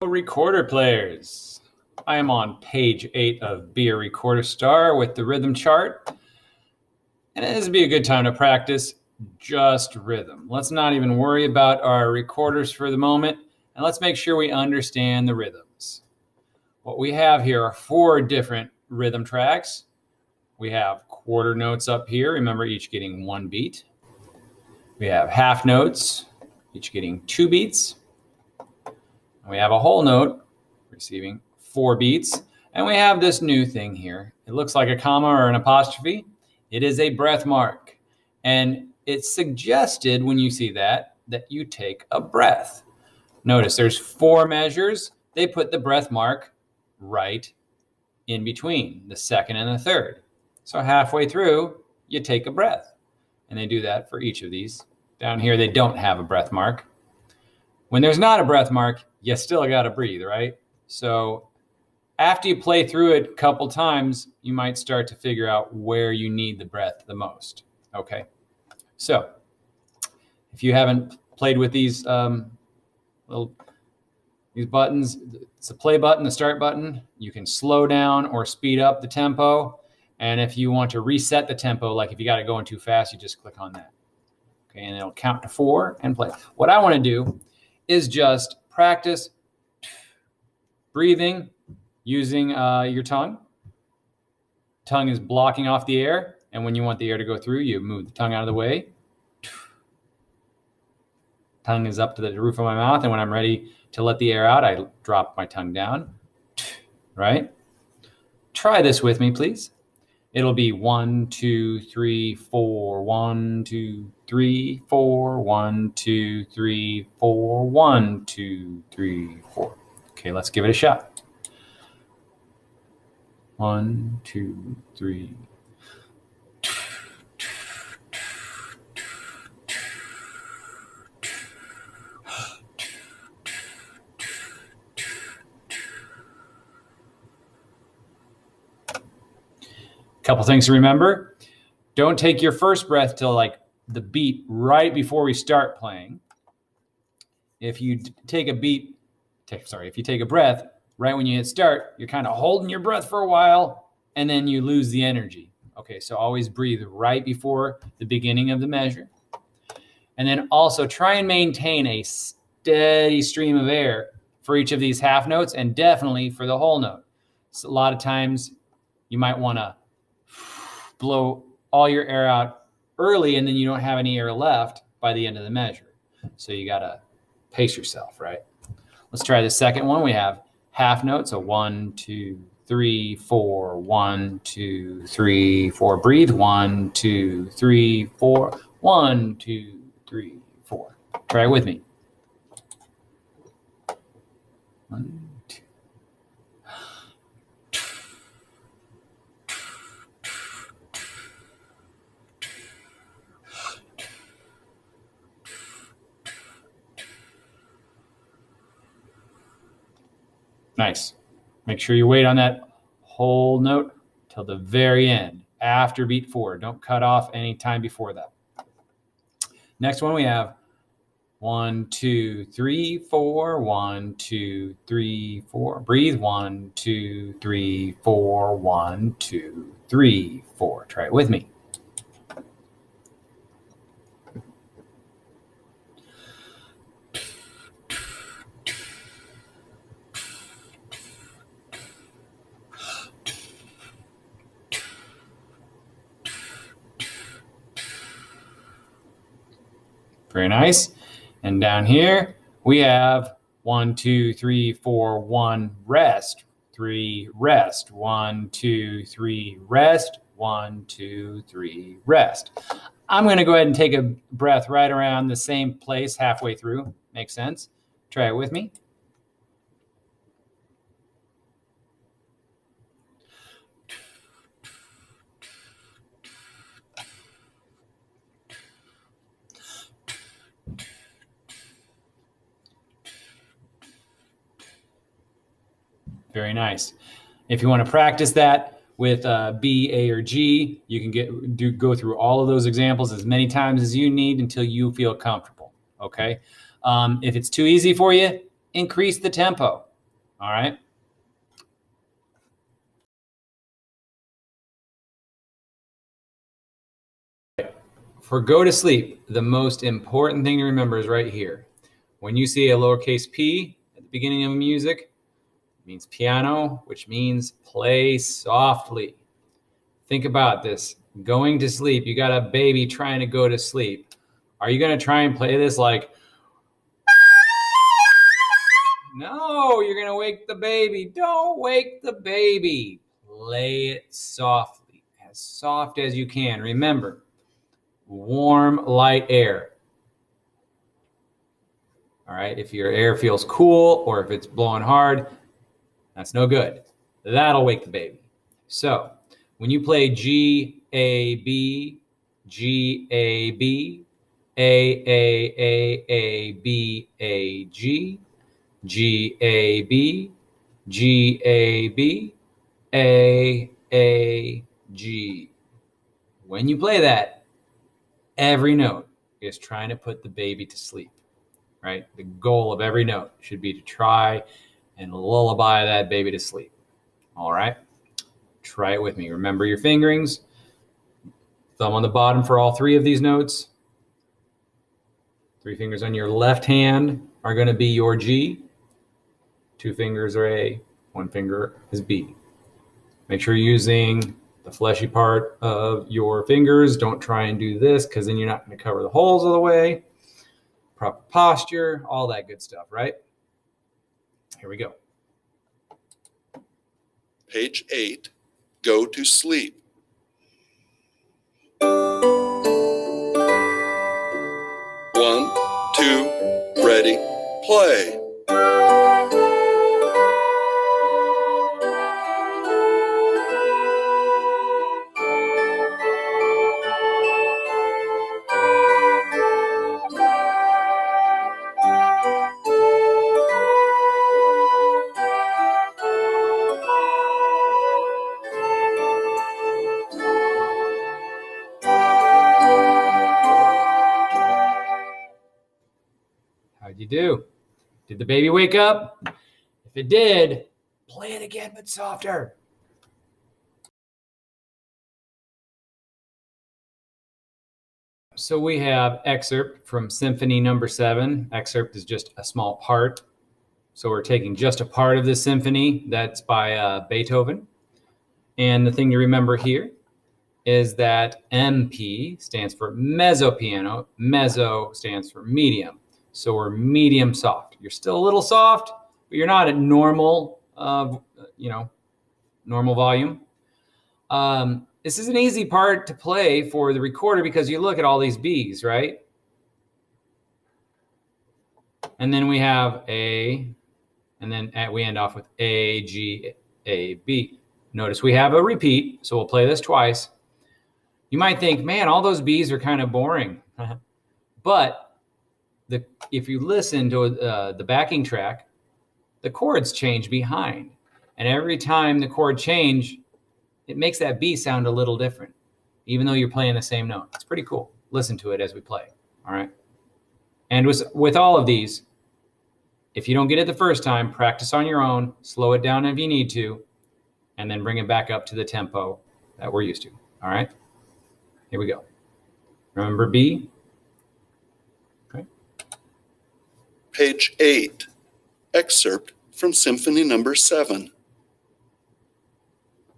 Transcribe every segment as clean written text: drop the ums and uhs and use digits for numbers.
Recorder players, I am on page 8 of Be a Recorder Star with the rhythm chart, and this would be a good time to practice just rhythm. Let's not even worry about our recorders for the moment, and let's make sure we understand the rhythms. What we have here are 4 different rhythm tracks. We have quarter notes up here, remember each getting 1 beat. We have half notes, each getting 2 beats. And we have a whole note receiving 4 beats. And we have this new thing here. It looks like a comma or an apostrophe. It is a breath mark. And it's suggested when you see that you take a breath. Notice there's 4 measures. They put the breath mark right in between the second and the third. So halfway through, you take a breath. And they do that for each of these. Down here, they don't have a breath mark. When there's not a breath mark, you still got to breathe, right? So after you play through it a couple times, you might start to figure out where you need the breath the most. Okay. So if you haven't played with these these buttons, it's the play button, the start button. You can slow down or speed up the tempo. And if you want to reset the tempo, like if you got it going too fast, you just click on that. Okay, and it'll count to 4 and play. What I want to do is just practice breathing using your tongue. Tongue is blocking off the air, and when you want the air to go through, you move the tongue out of the way. Tongue is up to the roof of my mouth, and when I'm ready to let the air out, I drop my tongue down. Right? Try this with me, please. It'll be 1, 2, 3, 4, 1, 2, 3, 4, 1, 2, 3, 4, 1, 2, 3, 4. Okay, let's give it a shot. 1, 2, 3. Couple things to remember. Don't take your first breath till like the beat right before we start playing. If you take a breath right when you hit start, you're kind of holding your breath for a while and then you lose the energy. Okay, so always breathe right before the beginning of the measure. And then also try and maintain a steady stream of air for each of these half notes and definitely for the whole note. So a lot of times you might want to blow all your air out early and then you don't have any air left by the end of the measure. So you got to pace yourself, right? Let's try the second one. We have half notes. So 1, 2, 3, 4, 1, 2, 3, 4. Breathe. 1, 2, 3, 4. 1, 2, 3, 4. Try it with me. 1, 2. Nice. Make sure you wait on that whole note till the very end, after beat 4. Don't cut off any time before that. Next one we have 1, 2, 3, 4. 1, 2, 3, 4. Breathe. 1, 2, 3, 4. 1, 2, 3, 4. Try it with me. Very nice. And down here, we have 1, 2, 3, 4, 1, rest, 3, rest, 1, 2, 3, rest, 1, 2, 3, rest. I'm going to go ahead and take a breath right around the same place halfway through. Makes sense? Try it with me. Very nice. If you want to practice that with B, A, or G, you can go through all of those examples as many times as you need until you feel comfortable, okay? If it's too easy for you, increase the tempo. All right. For go to sleep, the most important thing to remember is right here. When you see a lowercase p at the beginning of music, it means piano, which means play softly. Think about this. Going to sleep, you got a baby trying to go to sleep. Are you going to try and play this like, no, you're going to wake the baby. Don't wake the baby. Play it softly, as soft as you can. Remember, warm, light air. All right, if your air feels cool or if it's blowing hard, that's no good. That'll wake the baby. So when you play G, A, B, G, A, B, A, B, A, G, G, A, B, G, A, B, A, G. When you play that, every note is trying to put the baby to sleep, right? The goal of every note should be to try and lullaby that baby to sleep. All right? Try it with me. Remember your fingerings. Thumb on the bottom for all three of these notes. 3 fingers on your left hand are going to be your G. 2 fingers are A. 1 finger is B. Make sure you're using the fleshy part of your fingers. Don't try and do this because then you're not going to cover the holes all the way. Proper posture, all that good stuff, right? Here we go. Page 8, go to sleep. 1, 2, ready, play. How'd you do? Did the baby wake up? If it did, play it again, but softer. So we have excerpt from Symphony Number 7. Excerpt is just a small part. So we're taking just a part of the symphony that's by Beethoven. And the thing to remember here is that MP stands for mezzo piano. Mezzo stands for medium. So we're medium soft. You're still a little soft, but you're not at normal, normal volume. This is an easy part to play for the recorder because you look at all these B's, right? And then we have A, and then we end off with A, G, A, B. Notice we have a repeat, so we'll play this twice. You might think, man, all those B's are kind of boring. But if you listen to the backing track, the chords change behind. And every time the chord change, it makes that B sound a little different, even though you're playing the same note. It's pretty cool. Listen to it as we play, all right? And with all of these, if you don't get it the first time, practice on your own, slow it down if you need to, and then bring it back up to the tempo that we're used to, all right? Here we go. Remember B? Okay. Page 8, excerpt from Symphony Number 7.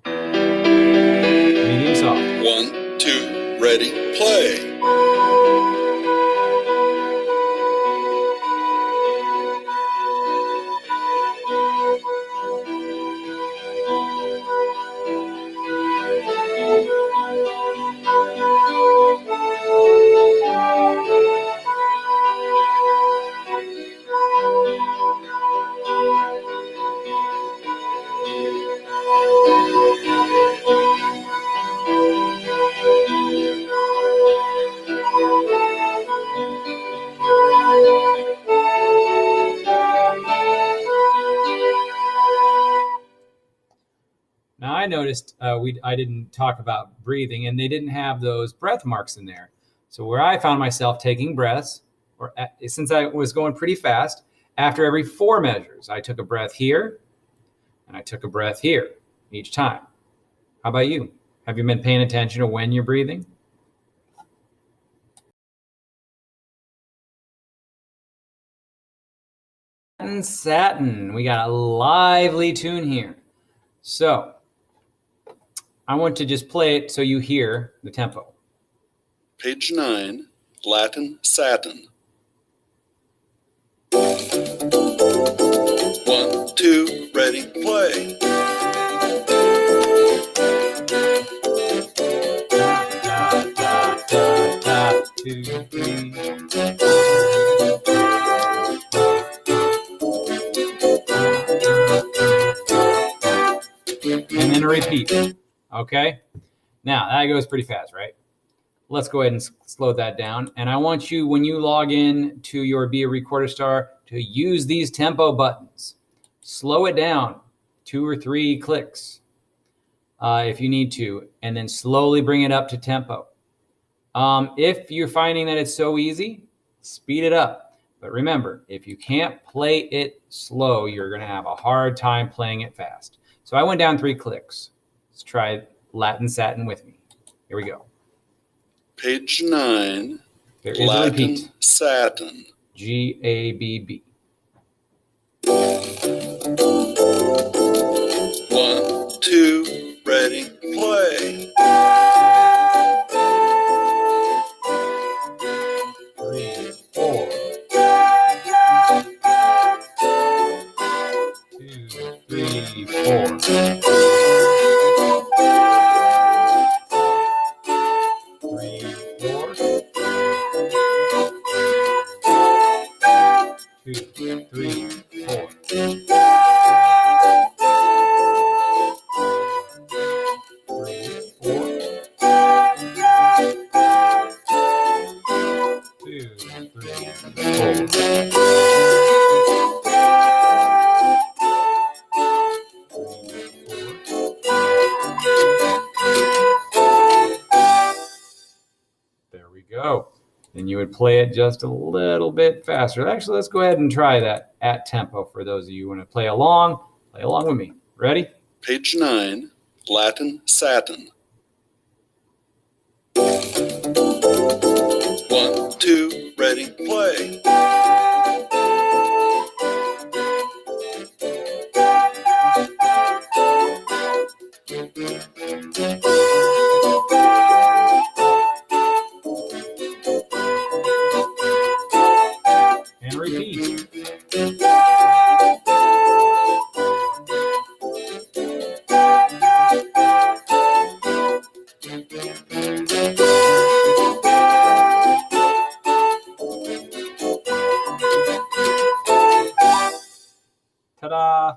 Medium soft. 1, 2, ready, play. Now I noticed I didn't talk about breathing, and they didn't have those breath marks in there. So where I found myself taking breaths, since I was going pretty fast, after every 4 measures, I took a breath here, and I took a breath here each time. How about you? Have you been paying attention to when you're breathing? Satin. We got a lively tune here. So I want to just play it so you hear the tempo. Page 9, Latin Satin. 1, 2, ready, play. Da, da, da, da, 2, 3. And then a repeat. Okay? Now, that goes pretty fast, right? Let's go ahead and slow that down. And I want you, when you log in to your Be a Recorder Star, to use these tempo buttons. Slow it down 2 or 3 clicks if you need to, and then slowly bring it up to tempo. If you're finding that it's so easy, speed it up. But remember, if you can't play it slow, you're going to have a hard time playing it fast. So I went down 3 clicks. Let's try Latin Satin with me. Here we go. Page 9, There is Latin a repeat. Satin. G-A-B-B. 1, 2, ready, play. 3, 4. 2, 3, 4. 3, 4. 2, 3, 4. 2, 3, 4. There we go. Then you would play it just a little bit faster. Actually, let's go ahead and try that at tempo for those of you who want to play along with me. Ready? Page 9, Latin Satin. 1, 2, ready, play. 'And repeat. Ta-da!